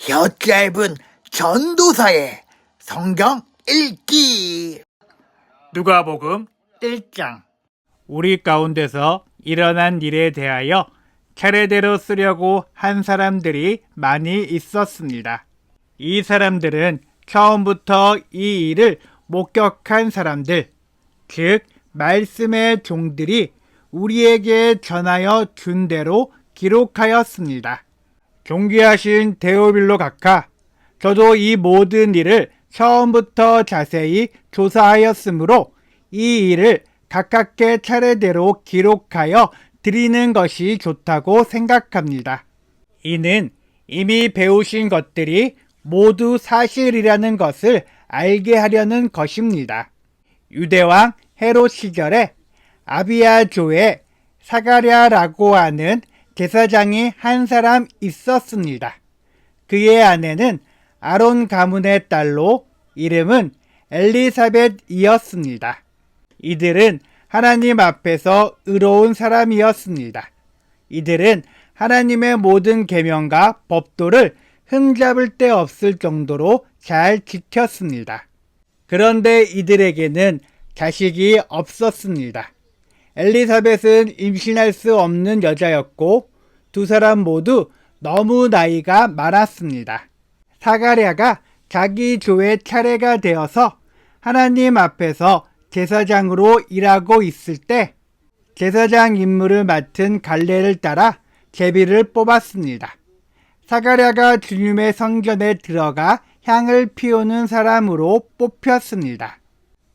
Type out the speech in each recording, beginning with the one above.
혀 짧은 전도사의 성경 읽기. 누가복음 1장. 우리 가운데서 일어난 일에 대하여 차례대로 쓰려고 한 사람들이 많이 있었습니다. 이 사람들은 처음부터 이 일을 목격한 사람들, 즉 말씀의 종들이 우리에게 전하여 준 대로 기록하였습니다. 존귀하신 데오빌로 각하, 저도 이 모든 일을 처음부터 자세히 조사하였으므로 이 일을 가깝게 차례대로 기록하여 드리는 것이 좋다고 생각합니다. 이는 이미 배우신 것들이 모두 사실이라는 것을 알게 하려는 것입니다. 유대왕 헤롯 시절에 아비야조의 사가랴라고 하는 제사장이 한 사람 있었습니다. 그의 아내는 아론 가문의 딸로 이름은 엘리사벳이었습니다. 이들은 하나님 앞에서 의로운 사람이었습니다. 이들은 하나님의 모든 계명과 법도를 흠잡을 데 없을 정도로 잘 지켰습니다. 그런데 이들에게는 자식이 없었습니다. 엘리사벳은 임신할 수 없는 여자였고 두 사람 모두 너무 나이가 많았습니다. 사가랴가 자기 조의 차례가 되어서 하나님 앞에서 제사장으로 일하고 있을 때 제사장 임무를 맡은 갈례를 따라 제비를 뽑았습니다. 사가랴가 주님의 성전에 들어가 향을 피우는 사람으로 뽑혔습니다.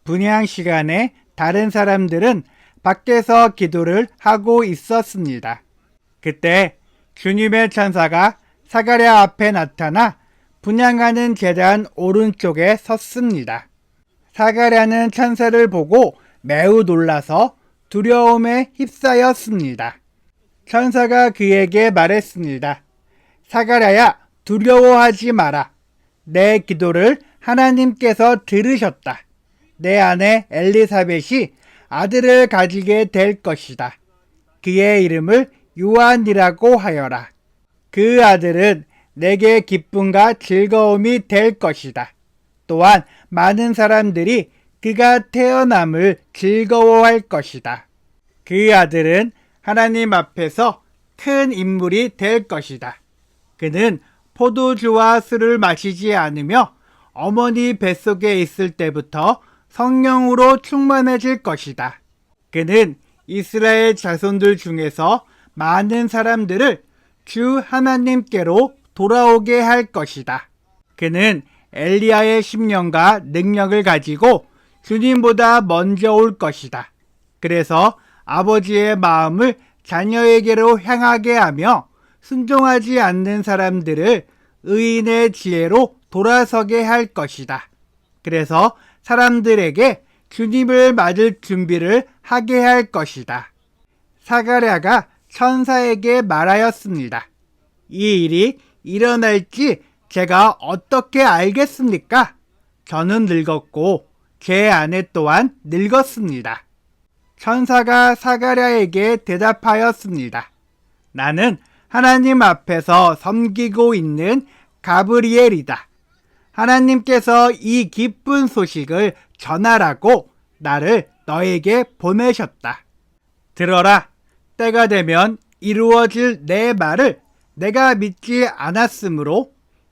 분향 시간에 다른 사람들은 밖에서 기도를 하고 있었습니다. 그때 주님의 천사가 사가랴 앞에 나타나 분향하는 제단 오른쪽에 섰습니다. 사가랴는 천사를 보고 매우 놀라서 두려움에 휩싸였습니다. 천사가 그에게 말했습니다. 사가랴야, 두려워하지 마라. 내 기도를 하나님께서 들으셨다. 내 아내 엘리사벳이 아들을 가지게 될 것이다. 그의 이름을 요한이라고 하여라. 그 아들은 내게 기쁨과 즐거움이 될 것이다. 또한 많은 사람들이 그가 태어남을 즐거워할 것이다. 그 아들은 하나님 앞에서 큰 인물이 될 것이다. 그는 포도주와 술을 마시지 않으며 어머니 뱃속에 있을 때부터 성령으로 충만해질 것이다. 그는 이스라엘 자손들 중에서 많은 사람들을 주 하나님께로 돌아오게 할 것이다. 그는 엘리야의 심령과 능력을 가지고 주님보다 먼저 올 것이다. 그래서 아버지의 마음을 자녀에게로 향하게 하며 순종하지 않는 사람들을 의인의 지혜로 돌아서게 할 것이다. 그래서 사람들에게 주님을 맞을 준비를 하게 할 것이다. 사가랴가 천사에게 말하였습니다. 이 일이 일어날지 제가 어떻게 알겠습니까? 저는 늙었고 제 아내 또한 늙었습니다. 천사가 사가랴에게 대답하였습니다. 나는 하나님 앞에서 섬기고 있는 가브리엘이다. 하나님께서 이 기쁜 소식을 전하라고 나를 너에게 보내셨다. 들어라. 때가 되면 이루어질 내 말을 내가 믿지 않았으므로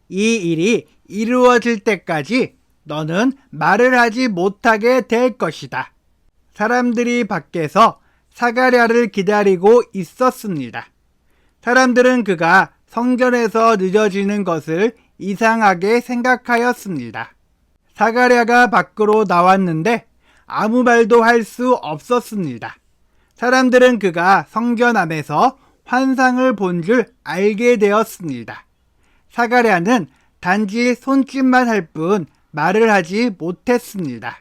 이 일이 이루어질 때까지 너는 말을 하지 못하게 될 것이다. 사람들이 밖에서 사가랴를 기다리고 있었습니다. 사람들은 그가 성전에서 늦어지는 것을 이상하게 생각하였습니다. 사가랴가 밖으로 나왔는데 아무 말도 할 수 없었습니다. 사람들은 그가 성전 안에서 환상을 본 줄 알게 되었습니다. 사가랴는 단지 손짓만 할 뿐 말을 하지 못했습니다.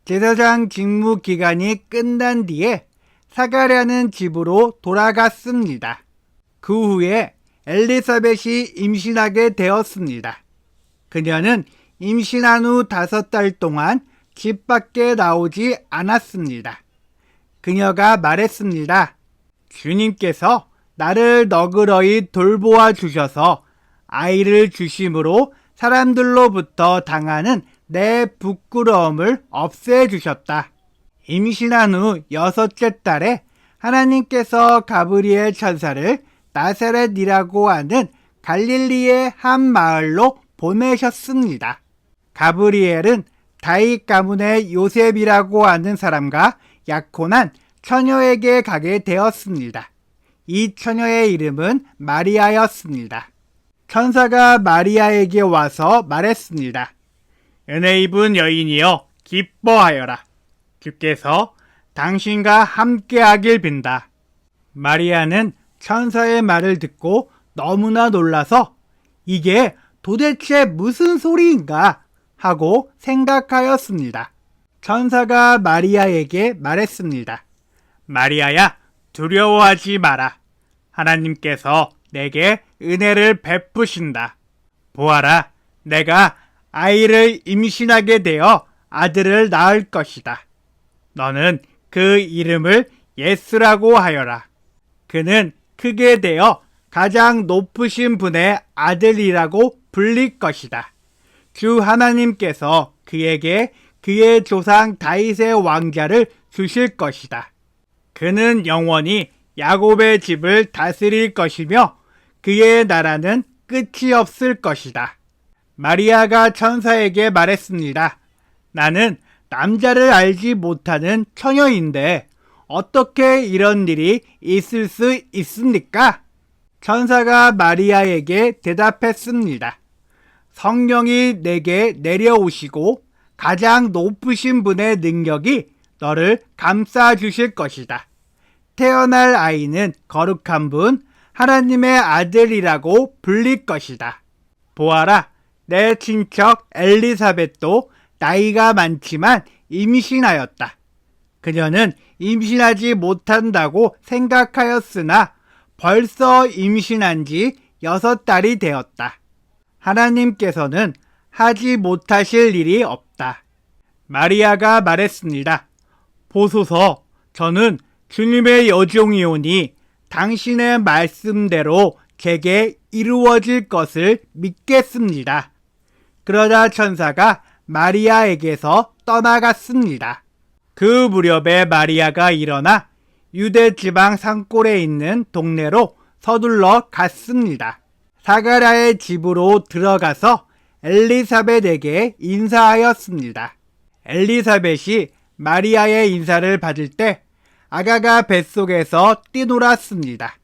제사장 직무 기간이 끝난 뒤에 사가랴는 집으로 돌아갔습니다. 그 후에 엘리사벳이 임신하게 되었습니다. 그녀는 임신한 후 5달 동안 집 밖에 나오지 않았습니다. 그녀가 말했습니다. 주님께서 나를 너그러이 돌보아 주셔서 아이를 주심으로 사람들로부터 당하는 내 부끄러움을 없애주셨다. 임신한 후 6째 달에 하나님께서 가브리엘 천사를 나사렛이라고 하는 갈릴리의 한 마을로 보내셨습니다. 가브리엘은 다윗 가문의 요셉이라고 하는 사람과 약혼한 처녀에게 가게 되었습니다. 이 처녀의 이름은 마리아였습니다. 천사가 마리아에게 와서 말했습니다. 은혜 입은 여인이여 기뻐하여라. 주께서 당신과 함께하길 빈다. 마리아는 천사의 말을 듣고 너무나 놀라서 이게 도대체 무슨 소리인가 하고 생각하였습니다. 천사가 마리아에게 말했습니다. 마리아야, 두려워하지 마라. 하나님께서 내게 은혜를 베푸신다. 보아라, 내가 아이를 임신하게 되어 아들을 낳을 것이다. 너는 그 이름을 예수라고 하여라. 그는 크게 되어 가장 높으신 분의 아들이라고 불릴 것이다. 주 하나님께서 그에게 그의 조상 다윗의 왕자를 주실 것이다. 그는 영원히 야곱의 집을 다스릴 것이며 그의 나라는 끝이 없을 것이다. 마리아가 천사에게 말했습니다. 나는 남자를 알지 못하는 처녀인데 어떻게 이런 일이 있을 수 있습니까? 천사가 마리아에게 대답했습니다. 성령이 내게 내려오시고 가장 높으신 분의 능력이 너를 감싸 주실 것이다. 태어날 아이는 거룩한 분, 하나님의 아들이라고 불릴 것이다. 보아라, 내 친척 엘리사벳도 나이가 많지만 임신하였다. 그녀는 임신하지 못한다고 생각하였으나 벌써 임신한 지 6달이 되었다. 하나님께서는 하지 못하실 일이 없다. 마리아가 말했습니다. 보소서, 저는 주님의 여종이오니 당신의 말씀대로 제게 이루어질 것을 믿겠습니다. 그러자 천사가 마리아에게서 떠나갔습니다. 그 무렵에 마리아가 일어나 유대 지방 산골에 있는 동네로 서둘러 갔습니다. 사가랴의 집으로 들어가서 엘리사벳에게 인사하였습니다. 엘리사벳이 마리아의 인사를 받을 때 아가가 뱃속에서 뛰놀았습니다.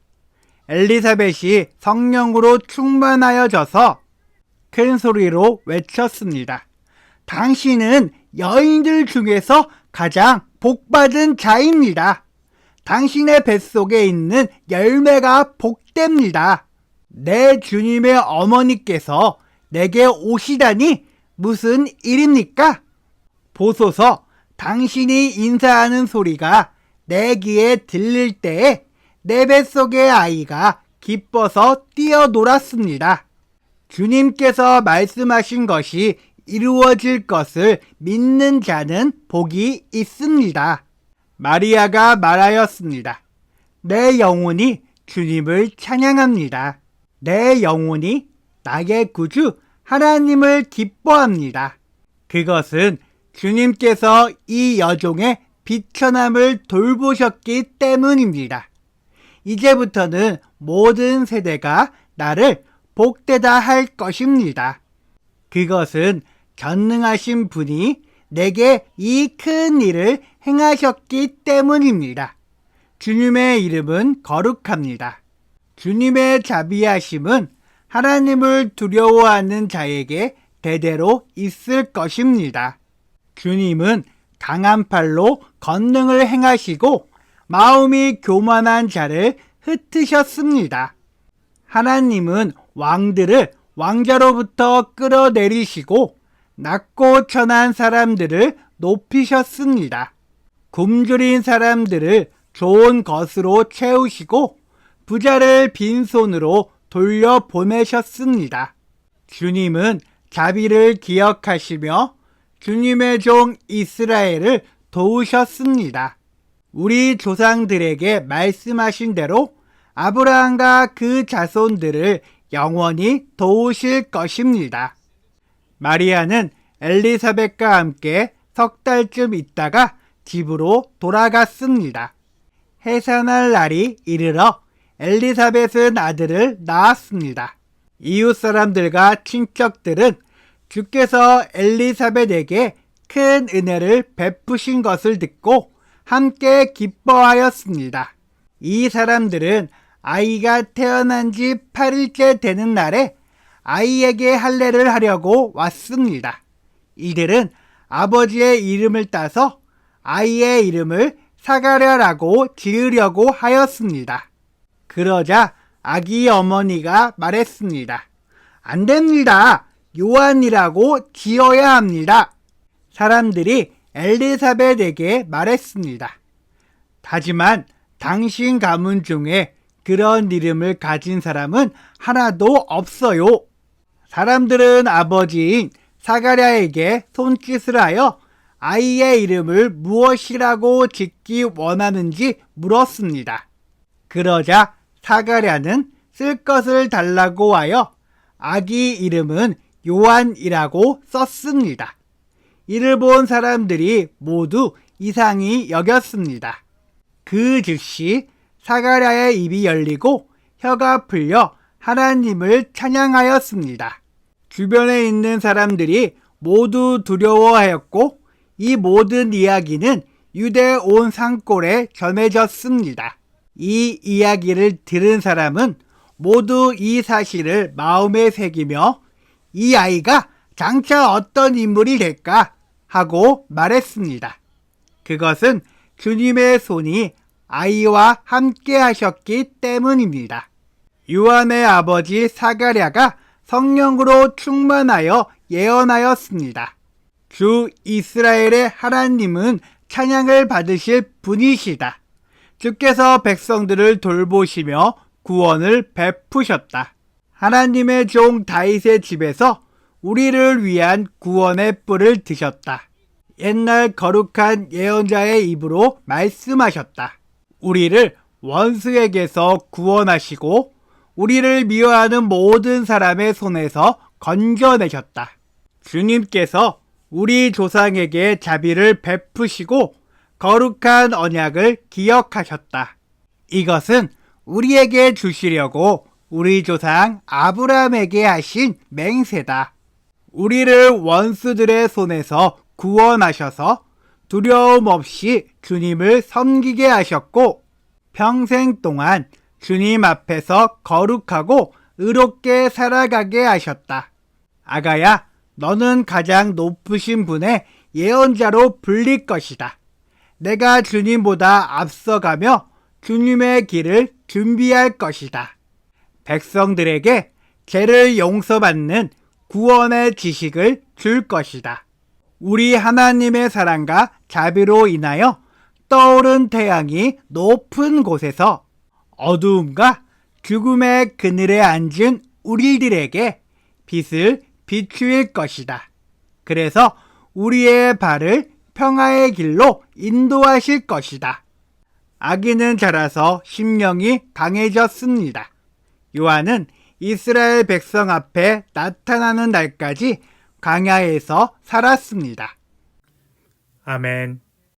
엘리사벳이 성령으로 충만하여져서 큰 소리로 외쳤습니다. 당신은 여인들 중에서 가장 복받은 자입니다. 당신의 뱃속에 있는 열매가 복됩니다. 내 주님의 어머니께서 내게 오시다니 무슨 일입니까? 보소서, 당신이 인사하는 소리가 내 귀에 들릴 때에 내 뱃속의 아이가 기뻐서 뛰어놀았습니다. 주님께서 말씀하신 것이 이루어질 것을 믿는 자는 복이 있습니다. 마리아가 말하였습니다. 내 영혼이 주님을 찬양합니다. 내 영혼이 나의 구주 하나님을 기뻐합니다. 그것은 주님께서 이 여종의 비천함을 돌보셨기 때문입니다. 이제부터는 모든 세대가 나를 복되다 할 것입니다. 그것은 전능하신 분이 내게 이 큰 일을 행하셨기 때문입니다. 주님의 이름은 거룩합니다. 주님의 자비하심은 하나님을 두려워하는 자에게 대대로 있을 것입니다. 주님은 강한 팔로 권능을 행하시고 마음이 교만한 자를 흩으셨습니다. 하나님은 왕들을 왕자로부터 끌어내리시고 낮고 천한 사람들을 높이셨습니다. 굶주린 사람들을 좋은 것으로 채우시고 부자를 빈손으로 돌려보내셨습니다. 주님은 자비를 기억하시며 주님의 종 이스라엘을 도우셨습니다. 우리 조상들에게 말씀하신 대로 아브라함과 그 자손들을 영원히 도우실 것입니다. 마리아는 엘리사벳과 함께 석 달쯤 있다가 집으로 돌아갔습니다. 해산할 날이 이르러 엘리사벳은 아들을 낳았습니다. 이웃 사람들과 친척들은 주께서 엘리사벳에게 큰 은혜를 베푸신 것을 듣고 함께 기뻐하였습니다. 이 사람들은 아이가 태어난 지 8일째 되는 날에 아이에게 할례를 하려고 왔습니다. 이들은 아버지의 이름을 따서 아이의 이름을 사가랴라고 지으려고 하였습니다. 그러자 아기 어머니가 말했습니다. 안 됩니다. 요한이라고 지어야 합니다. 사람들이 엘리사벳에게 말했습니다. 하지만 당신 가문 중에 그런 이름을 가진 사람은 하나도 없어요. 사람들은 아버지인 사가랴에게 손짓을 하여 아이의 이름을 무엇이라고 짓기 원하는지 물었습니다. 그러자 사가랴는 쓸 것을 달라고 하여 아기 이름은 요한이라고 썼습니다. 이를 본 사람들이 모두 이상히 여겼습니다. 그 즉시 사가랴의 입이 열리고 혀가 풀려 하나님을 찬양하였습니다. 주변에 있는 사람들이 모두 두려워하였고 이 모든 이야기는 유대 온 산골에 전해졌습니다. 이 이야기를 들은 사람은 모두 이 사실을 마음에 새기며 이 아이가 장차 어떤 인물이 될까 하고 말했습니다. 그것은 주님의 손이 아이와 함께 하셨기 때문입니다. 요한의 아버지 사가랴가 성령으로 충만하여 예언하였습니다. 주 이스라엘의 하나님은 찬양을 받으실 분이시다. 주께서 백성들을 돌보시며 구원을 베푸셨다. 하나님의 종 다윗의 집에서 우리를 위한 구원의 뿔을 드셨다. 옛날 거룩한 예언자의 입으로 말씀하셨다. 우리를 원수에게서 구원하시고 우리를 미워하는 모든 사람의 손에서 건져내셨다. 주님께서 우리 조상에게 자비를 베푸시고 거룩한 언약을 기억하셨다. 이것은 우리에게 주시려고 우리 조상 아브라함에게 하신 맹세다. 우리를 원수들의 손에서 구원하셔서 두려움 없이 주님을 섬기게 하셨고 평생 동안 주님 앞에서 거룩하고 의롭게 살아가게 하셨다. 아가야, 너는 가장 높으신 분의 예언자로 불릴 것이다. 내가 주님보다 앞서가며 주님의 길을 준비할 것이다. 백성들에게 죄를 용서받는 구원의 지식을 줄 것이다. 우리 하나님의 사랑과 자비로 인하여 떠오른 태양이 높은 곳에서 어두움과 죽음의 그늘에 앉은 우리들에게 빛을 비추일 것이다. 그래서 우리의 발을 평화의 길로 인도하실 것이다. 아기는 자라서 심령이 강해졌습니다. 요한은 이스라엘 백성 앞에 나타나는 날까지 광야에서 살았습니다. 아멘.